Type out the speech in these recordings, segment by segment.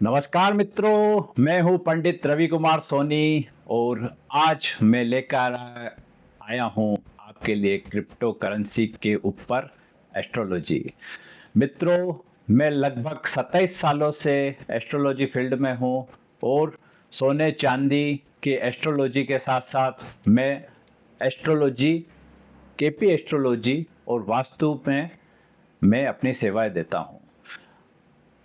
नमस्कार मित्रों, मैं हूं पंडित रवि कुमार सोनी और आज मैं लेकर आया हूं आपके लिए क्रिप्टो करेंसी के ऊपर एस्ट्रोलॉजी। मित्रों, मैं लगभग 27 सालों से एस्ट्रोलॉजी फील्ड में हूं और सोने चांदी के एस्ट्रोलॉजी के साथ साथ मैं एस्ट्रोलॉजी, केपी एस्ट्रोलॉजी और वास्तु में मैं अपनी सेवाएं देता हूं।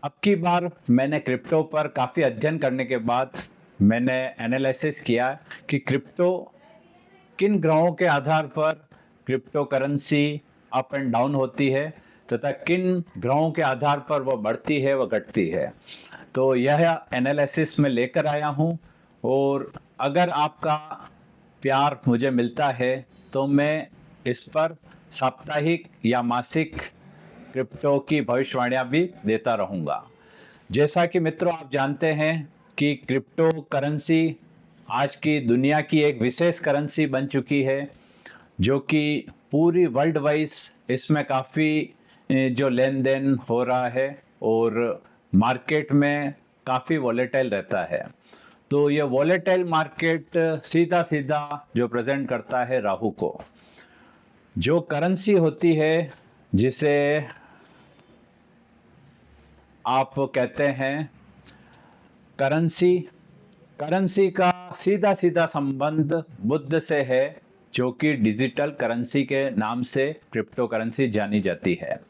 अब की बार मैंने क्रिप्टो पर काफ़ी अध्ययन करने के बाद मैंने एनालिसिस किया कि क्रिप्टो किन ग्रहों के आधार पर crypto currency up and down होती है तथा किन ग्रहों के आधार पर वह बढ़ती है व घटती है। तो यह एनालिसिस मैं लेकर आया हूँ और अगर आपका प्यार मुझे मिलता है तो मैं इस पर साप्ताहिक या मासिक क्रिप्टो की भविष्यवाणियां भी देता रहूंगा। जैसा कि मित्रों आप जानते हैं कि क्रिप्टो करेंसी आज की दुनिया की एक विशेष करेंसी बन चुकी है, जो कि पूरी वर्ल्ड वाइज इसमें काफ़ी जो लेन देन हो रहा है और मार्केट में काफ़ी वॉलेटाइल रहता है। तो ये वॉलेटाइल मार्केट सीधा सीधा जो प्रेजेंट करता है राहु को। जो करेंसी होती है जिसे आप कहते हैं करेंसी, करेंसी का सीधा सीधा संबंध बुद्ध से है, जो कि डिजिटल करेंसी के नाम से क्रिप्टो करेंसी जानी जाती है।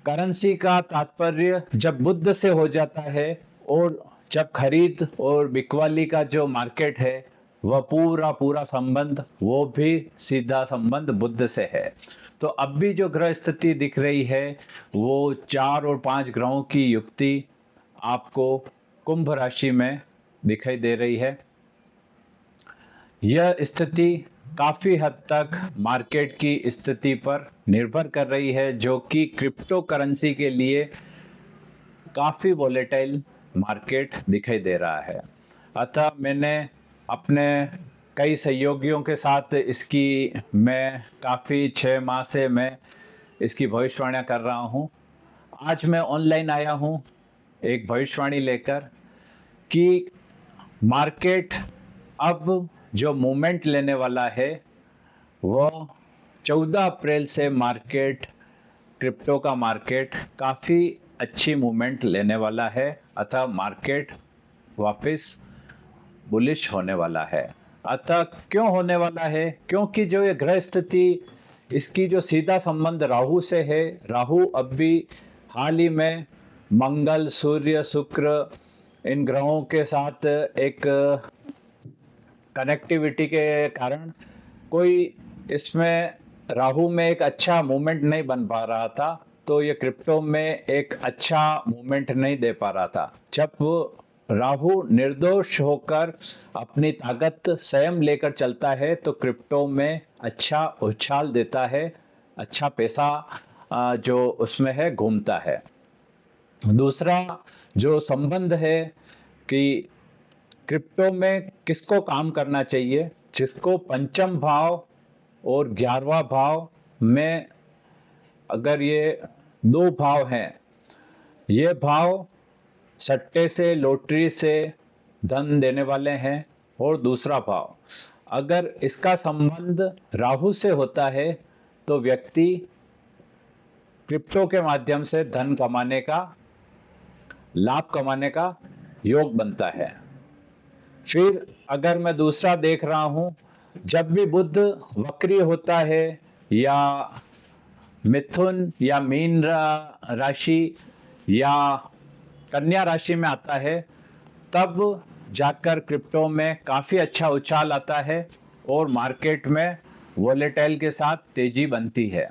करेंसी का तात्पर्य जब बुद्ध से हो जाता है और जब खरीद और बिकवाली का जो मार्केट है वह पूरा पूरा संबंध, वो भी सीधा संबंध बुद्ध से है। तो अब भी जो ग्रह स्थिति दिख रही है वो 4 और 5 ग्रहों की युक्ति आपको कुंभ राशि में दिखाई दे रही है। यह स्थिति काफ़ी हद तक मार्केट की स्थिति पर निर्भर कर रही है, जो कि क्रिप्टो करेंसी के लिए काफ़ी वॉलेटाइल मार्केट दिखाई दे रहा है। अतः मैंने अपने कई सहयोगियों के साथ इसकी मैं काफ़ी 6 माह से मैं इसकी भविष्यवाणियाँ कर रहा हूँ। आज मैं ऑनलाइन आया हूँ एक भविष्यवाणी लेकर कि मार्केट अब जो मूवमेंट लेने वाला है वह 14 अप्रैल से मार्केट, क्रिप्टो का मार्केट काफ़ी अच्छी मूवमेंट लेने वाला है। अतः मार्केट वापस बुलिश होने वाला है। अतः क्यों होने वाला है? क्योंकि जो ये ग्रह स्थिति, इसकी जो सीधा संबंध राहु से है, राहु अब भी हाल ही में मंगल, सूर्य, शुक्र इन ग्रहों के साथ एक कनेक्टिविटी के कारण कोई इसमें राहु में एक अच्छा मूवमेंट नहीं बन पा रहा था, तो ये क्रिप्टो में एक अच्छा मूवमेंट नहीं दे पा रहा था। जब राहु निर्दोष होकर अपनी ताकत स्वयं लेकर चलता है तो क्रिप्टो में अच्छा उछाल देता है, अच्छा पैसा जो उसमें है घूमता है। दूसरा जो संबंध है कि क्रिप्टो में किसको काम करना चाहिए, जिसको पंचम भाव और 11वां भाव में, अगर ये 2 भाव हैं, ये भाव सट्टे से, लॉटरी से धन देने वाले हैं, और दूसरा भाव अगर इसका संबंध राहु से होता है तो व्यक्ति क्रिप्टो के माध्यम से धन कमाने का, लाभ कमाने का योग बनता है। फिर अगर मैं दूसरा देख रहा हूं, जब भी बुध वक्री होता है या मिथुन या मीन राशि या कन्या राशि में आता है, तब जाकर क्रिप्टो में काफ़ी अच्छा उछाल आता है और मार्केट में वॉलेटाइल के साथ तेजी बनती है।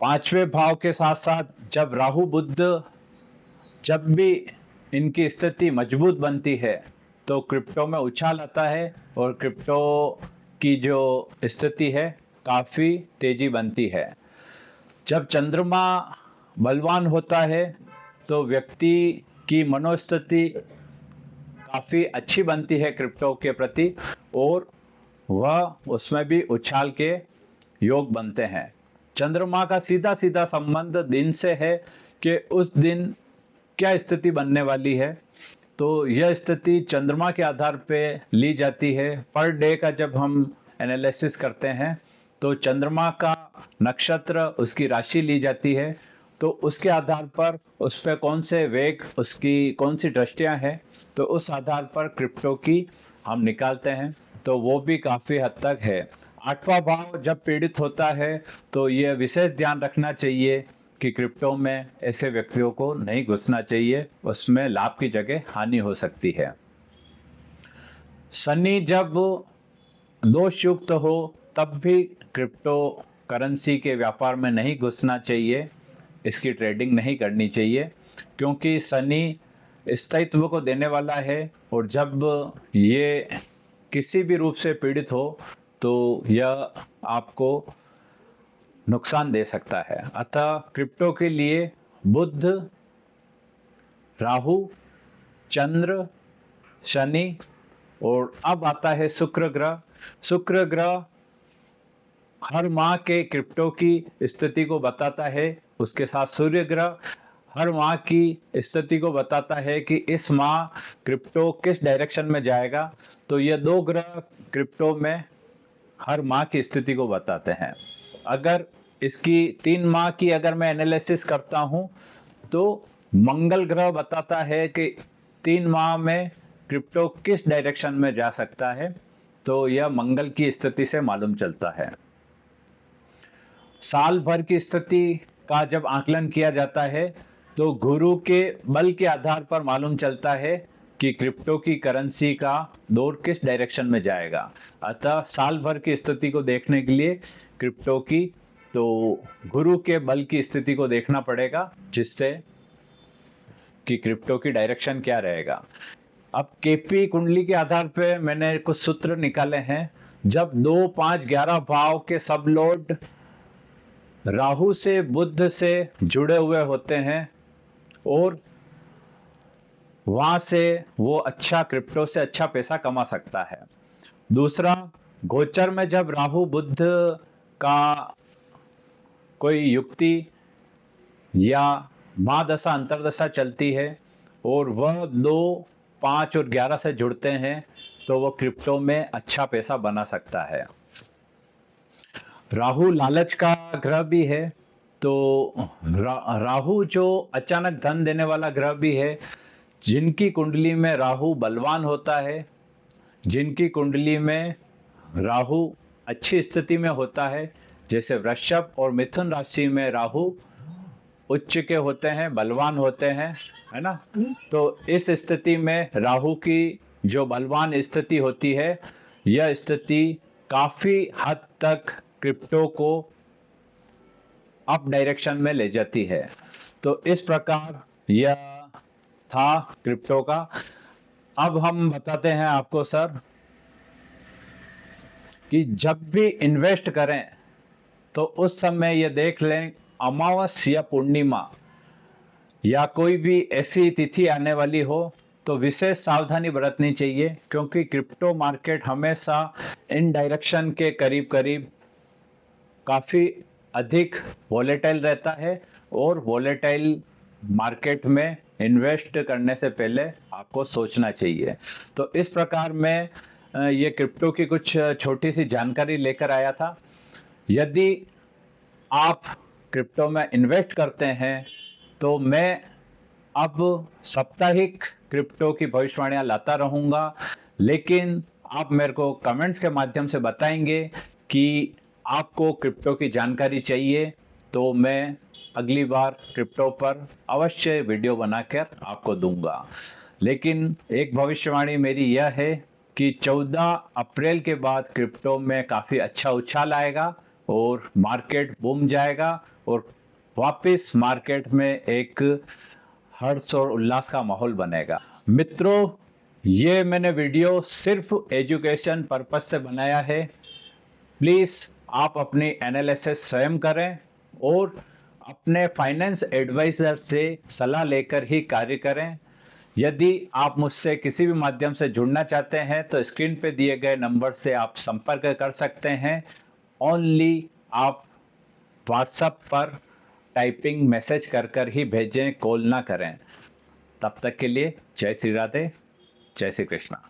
5वें भाव के साथ साथ जब राहु बुध, जब भी इनकी स्थिति मजबूत बनती है तो क्रिप्टो में उछाल आता है और क्रिप्टो की जो स्थिति है काफ़ी तेजी बनती है। जब चंद्रमा बलवान होता है तो व्यक्ति की मनोस्थिति काफ़ी अच्छी बनती है क्रिप्टो के प्रति और वह उसमें भी उछाल के योग बनते हैं। चंद्रमा का सीधा सीधा संबंध दिन से है कि उस दिन क्या स्थिति बनने वाली है। तो यह स्थिति चंद्रमा के आधार पे ली जाती है। पर डे का जब हम एनालिसिस करते हैं तो चंद्रमा का नक्षत्र, उसकी राशि ली जाती है, तो उसके आधार पर उस पर कौन से वेग, उसकी कौन सी दृष्टियाँ हैं, तो उस आधार पर क्रिप्टो की हम निकालते हैं। तो वो भी काफ़ी हद तक है। 8वां भाव जब पीड़ित होता है तो यह विशेष ध्यान रखना चाहिए कि क्रिप्टो में ऐसे व्यक्तियों को नहीं घुसना चाहिए, उसमें लाभ की जगह हानि हो सकती है। शनि जब दोषयुक्त हो तब भी क्रिप्टो करेंसी के व्यापार में नहीं घुसना चाहिए, इसकी ट्रेडिंग नहीं करनी चाहिए, क्योंकि शनि स्थायित्व को देने वाला है और जब ये किसी भी रूप से पीड़ित हो तो यह आपको नुकसान दे सकता है। अतः क्रिप्टो के लिए बुध, राहु, चंद्र, शनि और अब आता है शुक्र ग्रह। शुक्र ग्रह हर माह के क्रिप्टो की स्थिति को बताता है। उसके साथ सूर्य ग्रह हर माह की स्थिति को बताता है कि इस माह क्रिप्टो किस डायरेक्शन में जाएगा। तो ये 2 ग्रह क्रिप्टो में हर माह की स्थिति को बताते हैं। अगर इसकी 3 माह की अगर मैं एनालिसिस करता हूँ तो मंगल ग्रह बताता है कि 3 माह में क्रिप्टो किस डायरेक्शन में जा सकता है। तो यह मंगल की स्थिति से मालूम चलता है। साल भर की स्थिति का जब आकलन किया जाता है तो गुरु के बल के आधार पर मालूम चलता है कि क्रिप्टो की करेंसी का दौर किस डायरेक्शन में जाएगा। अतः साल भर की स्थिति को देखने के लिए क्रिप्टो की तो गुरु के बल की स्थिति को देखना पड़ेगा, जिससे कि क्रिप्टो की डायरेक्शन क्या रहेगा। अब केपी कुंडली के आधार पे मैंने कुछ सूत्र निकाले हैं। जब 2, 5, 11 भाव के सब लॉर्ड राहु से, बुध से जुड़े हुए होते हैं और वहां से वो अच्छा क्रिप्टो से अच्छा पैसा कमा सकता है। दूसरा, गोचर में जब राहु बुध का कोई युक्ति या महादशा अंतरदशा चलती है और वह 2, 5 और 11 से जुड़ते हैं तो वो क्रिप्टो में अच्छा पैसा बना सकता है। राहु लालच का ग्रह भी है, तो राहु जो अचानक धन देने वाला ग्रह भी है। जिनकी कुंडली में राहु बलवान होता है, जिनकी कुंडली में राहु अच्छी स्थिति में होता है, जैसे वृषभ और मिथुन राशि में राहु उच्च के होते हैं, बलवान होते हैं, है ना। तो इस स्थिति में राहु की जो बलवान स्थिति होती है, यह स्थिति काफ़ी हद तक क्रिप्टो को अप डायरेक्शन में ले जाती है। तो इस प्रकार यह था क्रिप्टो का। अब हम बताते हैं आपको सर कि जब भी इन्वेस्ट करें तो उस समय ये देख लें अमावस्या या पूर्णिमा या कोई भी ऐसी तिथि आने वाली हो तो विशेष सावधानी बरतनी चाहिए, क्योंकि क्रिप्टो मार्केट हमेशा इन डायरेक्शन के करीब करीब काफ़ी अधिक वॉलेटाइल रहता है और वॉलेटाइल मार्केट में इन्वेस्ट करने से पहले आपको सोचना चाहिए। तो इस प्रकार मैं ये क्रिप्टो की कुछ छोटी सी जानकारी लेकर आया था। यदि आप क्रिप्टो में इन्वेस्ट करते हैं तो मैं अब साप्ताहिक क्रिप्टो की भविष्यवाणियाँ लाता रहूँगा, लेकिन आप मेरे को कमेंट्स के माध्यम से बताएंगे कि आपको क्रिप्टो की जानकारी चाहिए, तो मैं अगली बार क्रिप्टो पर अवश्य वीडियो बनाकर आपको दूंगा। लेकिन एक भविष्यवाणी मेरी यह है कि 14 अप्रैल के बाद क्रिप्टो में काफ़ी अच्छा उछाल आएगा और मार्केट बूम जाएगा और वापस मार्केट में एक हर्ष और उल्लास का माहौल बनेगा। मित्रों, ये मैंने वीडियो सिर्फ एजुकेशन पर्पस से बनाया है। प्लीज़ आप अपनी एनालिसिस स्वयं करें और अपने फाइनेंस एडवाइज़र से सलाह लेकर ही कार्य करें। यदि आप मुझसे किसी भी माध्यम से जुड़ना चाहते हैं तो स्क्रीन पे दिए गए नंबर से आप संपर्क कर सकते हैं। ओनली आप व्हाट्सएप पर टाइपिंग मैसेज कर कर ही भेजें, कॉल ना करें। तब तक के लिए जय श्री राधे, जय श्री कृष्णा।